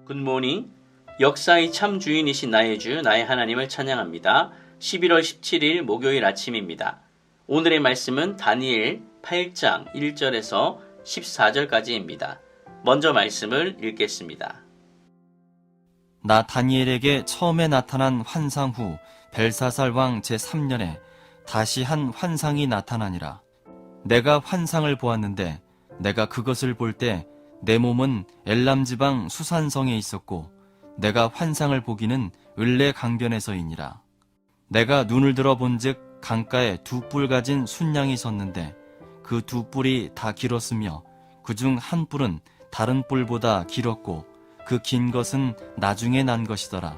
굿모닝. 역사의 참 주인이신 나의 주, 나의 하나님을 찬양합니다. 11월 17일 목요일 아침입니다. 오늘의 말씀은 다니엘 8장 1절에서 14절까지입니다. 먼저 말씀을 읽겠습니다. 나 다니엘에게 처음에 나타난 환상 후 벨사살 왕 제3년에 다시 한 환상이 나타나니라. 내가 환상을 보았는데 내가 그것을 볼 때 내 몸은 엘람 지방 수산성에 있었고 내가 환상을 보기는 을레 강변에서이니라. 내가 눈을 들어 본즉 강가에 두 뿔 가진 순양이 섰는데 그 두 뿔이 다 길었으며 그중 한 뿔은 다른 뿔보다 길었고 그 긴 것은 나중에 난 것이더라.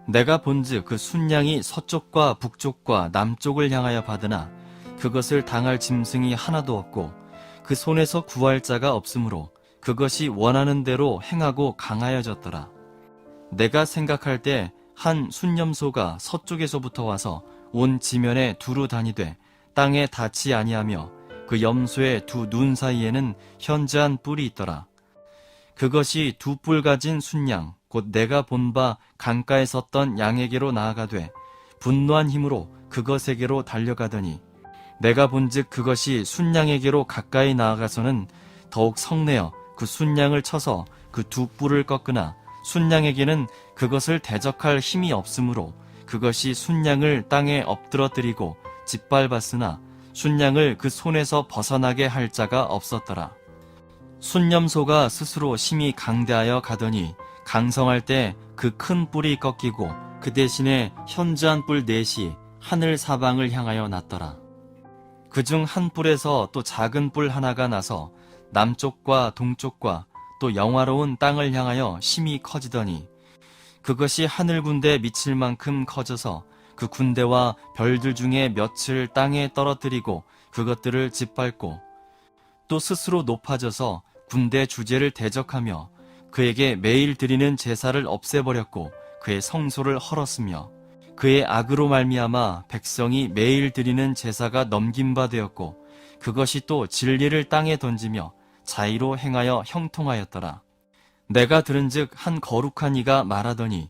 내가 본즉 그 순양이 서쪽과 북쪽과 남쪽을 향하여 받으나 그것을 당할 짐승이 하나도 없고 그 손에서 구할 자가 없으므로 그것이 원하는 대로 행하고 강하여졌더라. 내가 생각할 때 한 순념소가 서쪽에서부터 와서 온 지면에 두루 다니되 땅에 닿지 아니하며 그 염소의 두 눈 사이에는 현저한 뿔이 있더라. 그것이 두 뿔 가진 순양 곧 내가 본 바 강가에 섰던 양에게로 나아가되 분노한 힘으로 그것에게로 달려가더니 내가 본즉 그것이 순양에게로 가까이 나아가서는 더욱 성내어 그 순양을 쳐서 그 두 뿔을 꺾으나 순양에게는 그것을 대적할 힘이 없으므로 그것이 순양을 땅에 엎드러뜨리고 짓밟았으나 순양을 그 손에서 벗어나게 할 자가 없었더라. 순념소가 스스로 심히 강대하여 가더니 강성할 때 그 큰 뿔이 꺾이고 그 대신에 현저한 뿔 넷이 하늘 사방을 향하여 났더라. 그중 한 뿔에서 또 작은 뿔 하나가 나서 남쪽과 동쪽과 또 영화로운 땅을 향하여 심히 커지더니 그것이 하늘 군대에 미칠 만큼 커져서 그 군대와 별들 중에 몇을 땅에 떨어뜨리고 그것들을 짓밟고 또 스스로 높아져서 군대 주제를 대적하며 그에게 매일 드리는 제사를 없애버렸고 그의 성소를 헐었으며 그의 악으로 말미암아 백성이 매일 드리는 제사가 넘긴 바 되었고 그것이 또 진리를 땅에 던지며 자의로 행하여 형통하였더라. 내가 들은즉 한 거룩한 이가 말하더니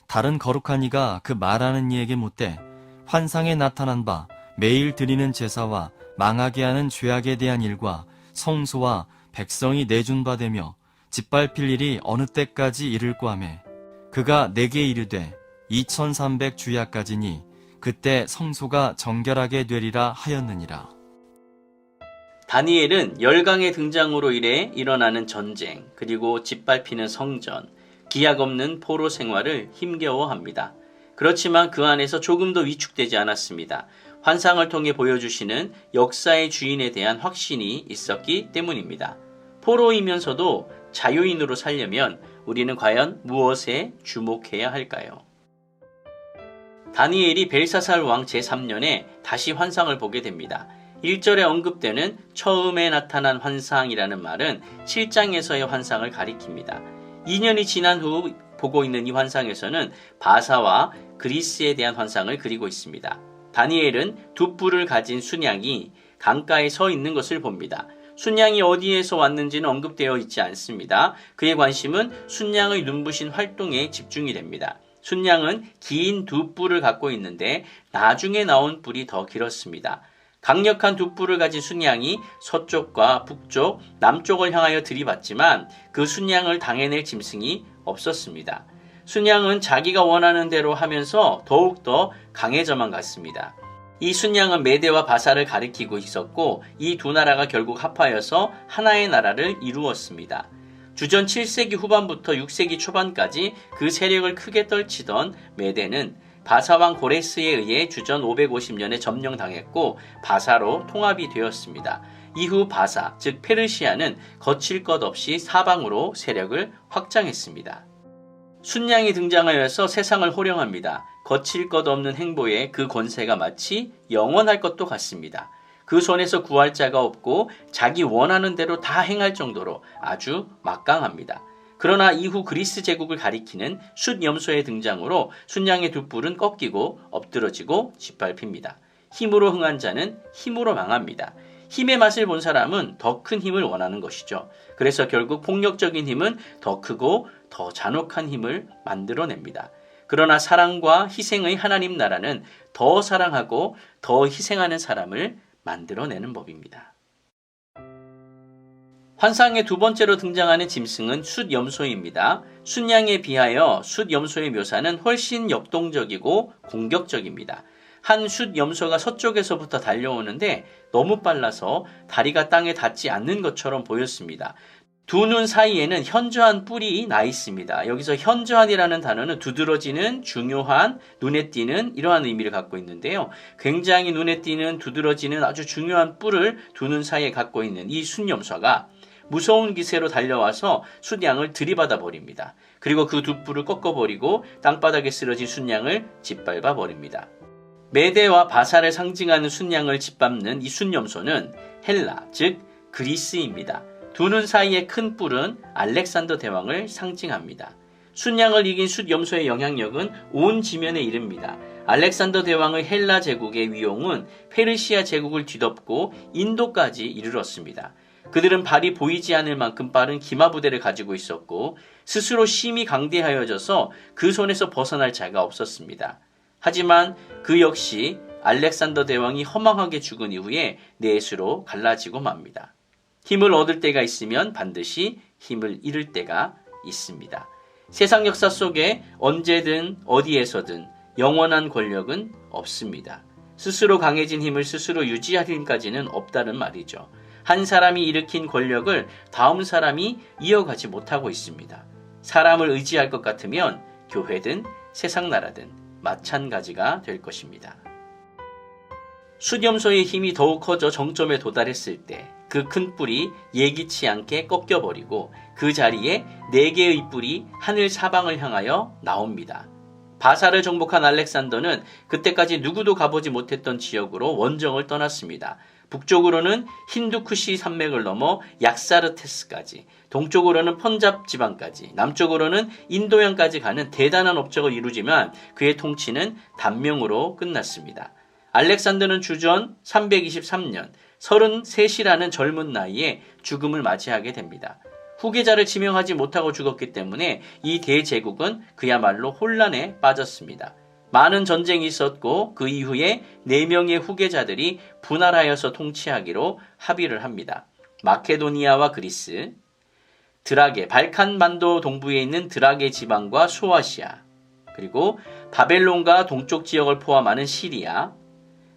다른 거룩한 이가 그 말하는 이에게 묻되 환상에 나타난 바 매일 드리는 제사와 망하게 하는 죄악에 대한 일과 성소와 백성이 내준 바 되며 짓밟힐 일이 어느 때까지 이를꼬 하매 그가 내게 이르되 2300 주야까지니 그때 성소가 정결하게 되리라 하였느니라. 다니엘은 열강의 등장으로 인해 일어나는 전쟁, 그리고 짓밟히는 성전, 기약 없는 포로 생활을 힘겨워합니다. 그렇지만 그 안에서 조금 더 위축되지 않았습니다. 환상을 통해 보여주시는 역사의 주인에 대한 확신이 있었기 때문입니다. 포로이면서도 자유인으로 살려면 우리는 과연 무엇에 주목해야 할까요? 다니엘이 벨사살 왕 제3년에 다시 환상을 보게 됩니다. 1절에 언급되는 처음에 나타난 환상이라는 말은 7장에서의 환상을 가리킵니다. 2년이 지난 후 보고 있는 이 환상에서는 바사와 그리스에 대한 환상을 그리고 있습니다. 다니엘은 두 뿔을 가진 순양이 강가에 서 있는 것을 봅니다. 순양이 어디에서 왔는지는 언급되어 있지 않습니다. 그의 관심은 순양의 눈부신 활동에 집중이 됩니다. 순양은 긴 두 뿔을 갖고 있는데 나중에 나온 뿔이 더 길었습니다. 강력한 두 뿔을 가진 순양이 서쪽과 북쪽, 남쪽을 향하여 들이받지만 그 순양을 당해낼 짐승이 없었습니다. 순양은 자기가 원하는 대로 하면서 더욱더 강해져만 갔습니다. 이 순양은 메대와 바사를 가리키고 있었고 이 두 나라가 결국 합하여서 하나의 나라를 이루었습니다. 주전 7세기 후반부터 6세기 초반까지 그 세력을 크게 떨치던 메대는 바사왕 고레스에 의해 주전 550년에 점령당했고 바사로 통합이 되었습니다. 이후 바사, 즉 페르시아는 거칠 것 없이 사방으로 세력을 확장했습니다. 순양이 등장하여서 세상을 호령합니다. 거칠 것 없는 행보에 그 권세가 마치 영원할 것도 같습니다. 그 손에서 구할 자가 없고 자기 원하는 대로 다 행할 정도로 아주 막강합니다. 그러나 이후 그리스 제국을 가리키는 숫염소의 등장으로 순양의 두 뿔은 꺾이고 엎드러지고 짓밟힙니다. 힘으로 흥한 자는 힘으로 망합니다. 힘의 맛을 본 사람은 더 큰 힘을 원하는 것이죠. 그래서 결국 폭력적인 힘은 더 크고 더 잔혹한 힘을 만들어냅니다. 그러나 사랑과 희생의 하나님 나라는 더 사랑하고 더 희생하는 사람을 만들어내는 법입니다. 환상의 두 번째로 등장하는 짐승은 숫염소입니다. 숫양에 비하여 숫염소의 묘사는 훨씬 역동적이고 공격적입니다. 한 숫염소가 서쪽에서부터 달려오는데 너무 빨라서 다리가 땅에 닿지 않는 것처럼 보였습니다. 두 눈 사이에는 현저한 뿔이 나 있습니다. 여기서 현저한이라는 단어는 두드러지는, 중요한, 눈에 띄는 이러한 의미를 갖고 있는데요. 굉장히 눈에 띄는, 두드러지는 아주 중요한 뿔을 두 눈 사이에 갖고 있는 이 숫염소가 무서운 기세로 달려와서 숫양을 들이받아 버립니다. 그리고 그 두 뿔을 꺾어버리고 땅바닥에 쓰러진 숫양을 짓밟아 버립니다. 메대와 바사를 상징하는 숫양을 짓밟는 이 숫염소는 헬라, 즉 그리스입니다. 두 눈 사이의 큰 뿔은 알렉산더 대왕을 상징합니다. 숫양을 이긴 숫염소의 영향력은 온 지면에 이릅니다. 알렉산더 대왕의 헬라 제국의 위용은 페르시아 제국을 뒤덮고 인도까지 이르렀습니다. 그들은 발이 보이지 않을 만큼 빠른 기마부대를 가지고 있었고 스스로 심히 강대하여져서 그 손에서 벗어날 자가 없었습니다. 하지만 그 역시 알렉산더 대왕이 허망하게 죽은 이후에 넷으로 갈라지고 맙니다. 힘을 얻을 때가 있으면 반드시 힘을 잃을 때가 있습니다. 세상 역사 속에 언제든 어디에서든 영원한 권력은 없습니다. 스스로 강해진 힘을 스스로 유지할 힘까지는 없다는 말이죠. 한 사람이 일으킨 권력을 다음 사람이 이어가지 못하고 있습니다. 사람을 의지할 것 같으면 교회든 세상 나라든 마찬가지가 될 것입니다. 숫염소의 힘이 더욱 커져 정점에 도달했을 때 그 큰 뿔이 예기치 않게 꺾여버리고 그 자리에 4개의 뿔이 하늘 사방을 향하여 나옵니다. 바사를 정복한 알렉산더는 그때까지 누구도 가보지 못했던 지역으로 원정을 떠났습니다. 북쪽으로는 힌두쿠시 산맥을 넘어 약사르테스까지, 동쪽으로는 펀잡 지방까지, 남쪽으로는 인도양까지 가는 대단한 업적을 이루지만 그의 통치는 단명으로 끝났습니다. 알렉산더는 주전 323년 33이라는 젊은 나이에 죽음을 맞이하게 됩니다. 후계자를 지명하지 못하고 죽었기 때문에 이 대제국은 그야말로 혼란에 빠졌습니다. 많은 전쟁이 있었고 그 이후에 4명의 후계자들이 분할하여서 통치하기로 합의를 합니다. 마케도니아와 그리스, 드라게, 발칸 반도 동부에 있는 드라게 지방과 소아시아, 그리고 바벨론과 동쪽 지역을 포함하는 시리아,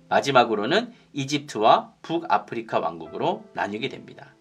마지막으로는 이집트와 북아프리카 왕국으로 나뉘게 됩니다.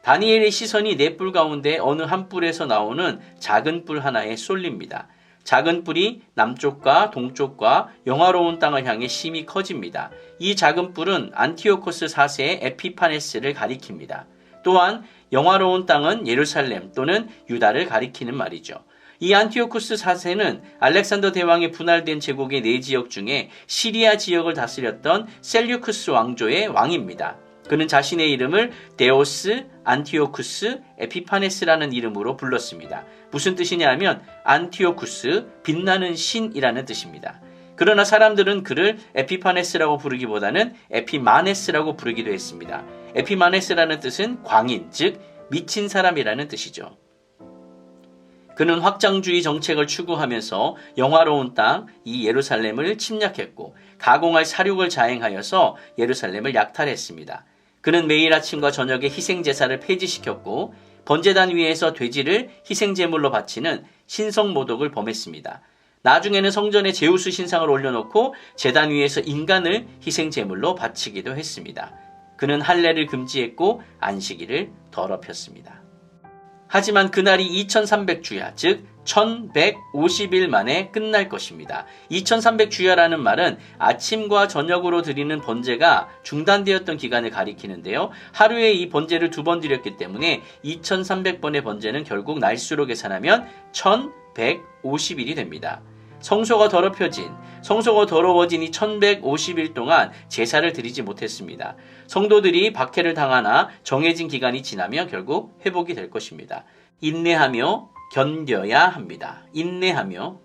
다니엘의 시선이 4뿔 가운데 어느 한 뿔에서 나오는 작은 뿔 하나에 쏠립니다. 작은 뿔이 남쪽과 동쪽과 영화로운 땅을 향해 심히 커집니다. 이 작은 뿔은 안티오코스 4세의 에피파네스를 가리킵니다. 또한 영화로운 땅은 예루살렘 또는 유다를 가리키는 말이죠. 이 안티오코스 4세는 알렉산더 대왕의 분할된 제국의 4지역 중에 시리아 지역을 다스렸던 셀류크스 왕조의 왕입니다. 그는 자신의 이름을 데오스 안티오쿠스 에피파네스라는 이름으로 불렀습니다. 무슨 뜻이냐 하면 안티오쿠스, 빛나는 신이라는 뜻입니다. 그러나 사람들은 그를 에피파네스라고 부르기보다는 에피마네스라고 부르기도 했습니다. 에피마네스라는 뜻은 광인, 즉 미친 사람이라는 뜻이죠. 그는 확장주의 정책을 추구하면서 영화로운 땅, 이 예루살렘을 침략했고 가공할 사륙을 자행하여서 예루살렘을 약탈했습니다. 그는 매일 아침과 저녁에 희생제사를 폐지시켰고 번제단 위에서 돼지를 희생제물로 바치는 신성모독을 범했습니다. 나중에는 성전에 제우스 신상을 올려놓고 제단 위에서 인간을 희생제물로 바치기도 했습니다. 그는 할례를 금지했고 안식일을 더럽혔습니다. 하지만 그날이 2300주야, 즉 1150일 만에 끝날 것입니다. 2300주야라는 말은 아침과 저녁으로 드리는 번제가 중단되었던 기간을 가리키는데요. 하루에 이 번제를 2번 드렸기 때문에 2300번의 번제는 결국 날수로 계산하면 1150일이 됩니다. 성소가 더러워진 이 1150일 동안 제사를 드리지 못했습니다. 성도들이 박해를 당하나 정해진 기간이 지나면 결국 회복이 될 것입니다. 인내하며 견뎌야 합니다. 인내하며.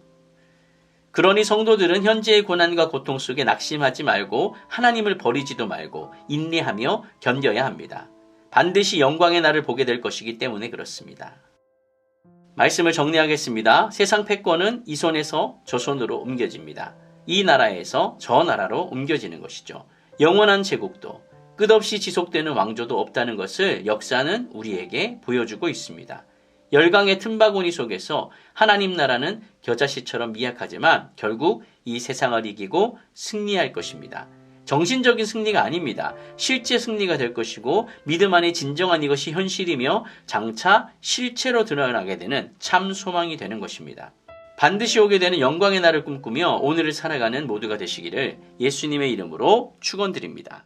그러니 성도들은 현재의 고난과 고통 속에 낙심하지 말고 하나님을 버리지도 말고 인내하며 견뎌야 합니다. 반드시 영광의 날을 보게 될 것이기 때문에 그렇습니다. 말씀을 정리하겠습니다. 세상 패권은 이 손에서 저 손으로 옮겨집니다. 이 나라에서 저 나라로 옮겨지는 것이죠. 영원한 제국도 끝없이 지속되는 왕조도 없다는 것을 역사는 우리에게 보여주고 있습니다. 열강의 틈바구니 속에서 하나님 나라는 겨자씨처럼 미약하지만 결국 이 세상을 이기고 승리할 것입니다. 정신적인 승리가 아닙니다. 실제 승리가 될 것이고 믿음 안에 진정한 이것이 현실이며 장차 실체로 드러나게 되는 참 소망이 되는 것입니다. 반드시 오게 되는 영광의 날을 꿈꾸며 오늘을 살아가는 모두가 되시기를 예수님의 이름으로 축원드립니다.